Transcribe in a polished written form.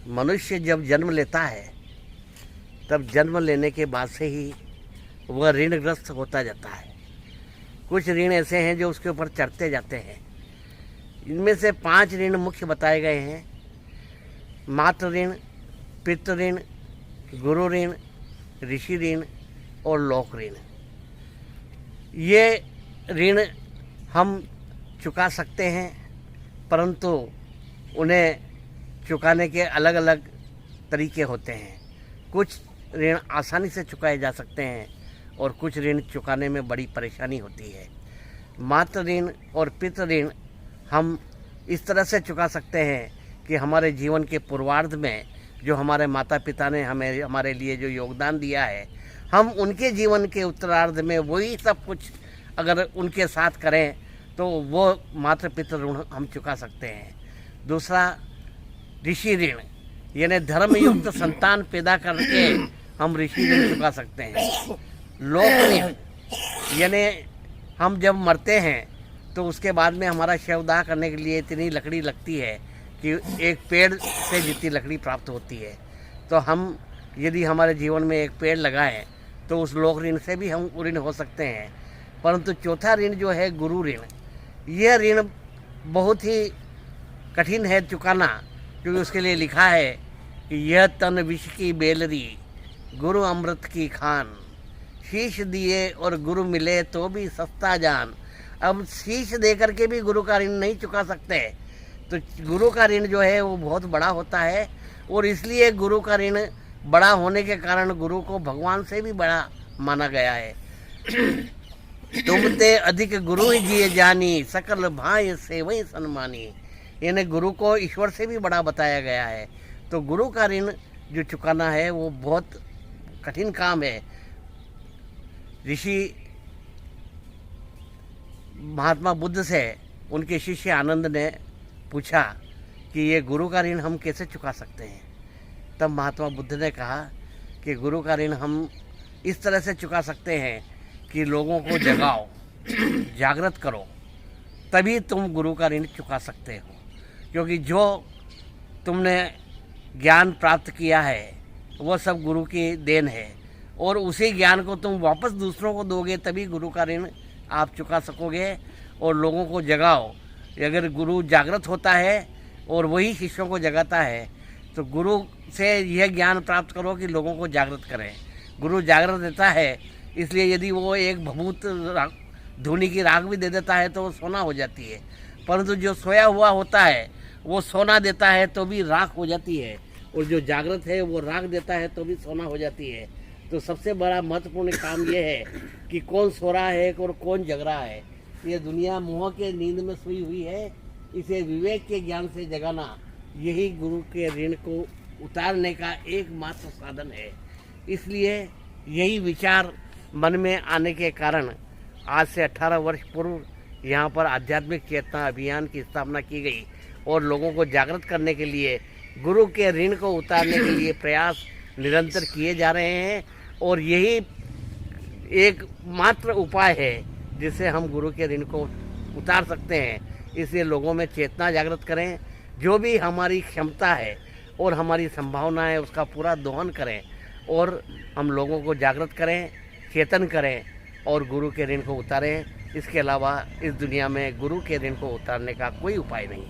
मनुष्य जब जन्म लेता है तब जन्म लेने के बाद से ही वह ऋणग्रस्त होता जाता है। कुछ ऋण ऐसे हैं जो उसके ऊपर चढ़ते जाते हैं। इनमें से 5 ऋण मुख्य बताए गए हैं: मातृ ऋण, पितृ ऋण, गुरु ऋण, ऋषि ऋण और लोक ऋण। ये ऋण हम चुका सकते हैं, परंतु उन्हें चुकाने के अलग अलग तरीके होते हैं। कुछ ऋण आसानी से चुकाए जा सकते हैं और कुछ ऋण चुकाने में बड़ी परेशानी होती है। मातृ ऋण और पितृ ऋण हम इस तरह से चुका सकते हैं कि हमारे जीवन के पूर्वार्ध में जो हमारे माता पिता ने हमारे लिए जो योगदान दिया है, हम उनके जीवन के उत्तरार्ध में वही सब कुछ अगर उनके साथ करें तो वो मातृ पितृ ऋण हम चुका सकते हैं। दूसरा ऋषि ऋण, यानी धर्मयुक्त संतान पैदा करके हम ऋषि ऋण चुका सकते हैं। लोक ऋण, यानी हम जब मरते हैं तो उसके बाद में हमारा शवदाह करने के लिए इतनी लकड़ी लगती है कि एक पेड़ से जितनी लकड़ी प्राप्त होती है, तो हम यदि हमारे जीवन में एक पेड़ लगाएं तो उस लोक ऋण से भी हम ऋण हो सकते हैं। परंतु चौथा ऋण जो है गुरु ऋण, यह ऋण बहुत ही कठिन है चुकाना, क्योंकि उसके लिए लिखा है कि यह तन विष की बेलरी, गुरु अमृत की खान, शीश दिए और गुरु मिले तो भी सस्ता जान। अब शीश दे करके भी गुरु का ऋण नहीं चुका सकते, तो गुरु का ऋण जो है वो बहुत बड़ा होता है, और इसलिए गुरु का ऋण बड़ा होने के कारण गुरु को भगवान से भी बड़ा माना गया है। तुमते अधिक गुरु ही जिए जानी, सकल भाई से वही सन्मानी। यानी गुरु को ईश्वर से भी बड़ा बताया गया है। तो गुरु का ऋण जो चुकाना है वो बहुत कठिन काम है। ऋषि महात्मा बुद्ध से उनके शिष्य आनंद ने पूछा कि ये गुरु का ऋण हम कैसे चुका सकते हैं। तब महात्मा बुद्ध ने कहा कि गुरु का ऋण हम इस तरह से चुका सकते हैं कि लोगों को जगाओ, जागृत करो, तभी तुम गुरु का ऋण चुका सकते हो। क्योंकि जो तुमने ज्ञान प्राप्त किया है वो सब गुरु की देन है, और उसी ज्ञान को तुम वापस दूसरों को दोगे तभी गुरु का ऋण आप चुका सकोगे। और लोगों को जगाओ। अगर गुरु जागृत होता है और वही शिष्यों को जगाता है तो गुरु से यह ज्ञान प्राप्त करो कि लोगों को जागृत करें। गुरु जागृत देता है, इसलिए यदि वो एक भभूत धूनी की राख भी दे देता है तो वो सोना हो जाती है, परंतु जो सोया हुआ होता है वो सोना देता है तो भी राख हो जाती है, और जो जागृत है वो राख देता है तो भी सोना हो जाती है। तो सबसे बड़ा महत्वपूर्ण काम ये है कि कौन सो रहा है और कौन जग रहा है। ये दुनिया मोह के नींद में सोई हुई है, इसे विवेक के ज्ञान से जगाना यही गुरु के ऋण को उतारने का एकमात्र साधन है। इसलिए यही विचार मन में आने के कारण आज से 18 वर्ष पूर्व यहाँ पर आध्यात्मिक चेतना अभियान की स्थापना की गई, और लोगों को जागृत करने के लिए गुरु के ऋण को उतारने के लिए प्रयास निरंतर किए जा रहे हैं। और यही एक मात्र उपाय है जिससे हम गुरु के ऋण को उतार सकते हैं। इसलिए लोगों में चेतना जागृत करें, जो भी हमारी क्षमता है और हमारी संभावना है उसका पूरा दोहन करें, और हम लोगों को जागृत करें, चेतन करें और गुरु के ऋण को उतारें। इसके अलावा इस दुनिया में गुरु के ऋण को उतारने का कोई उपाय नहीं।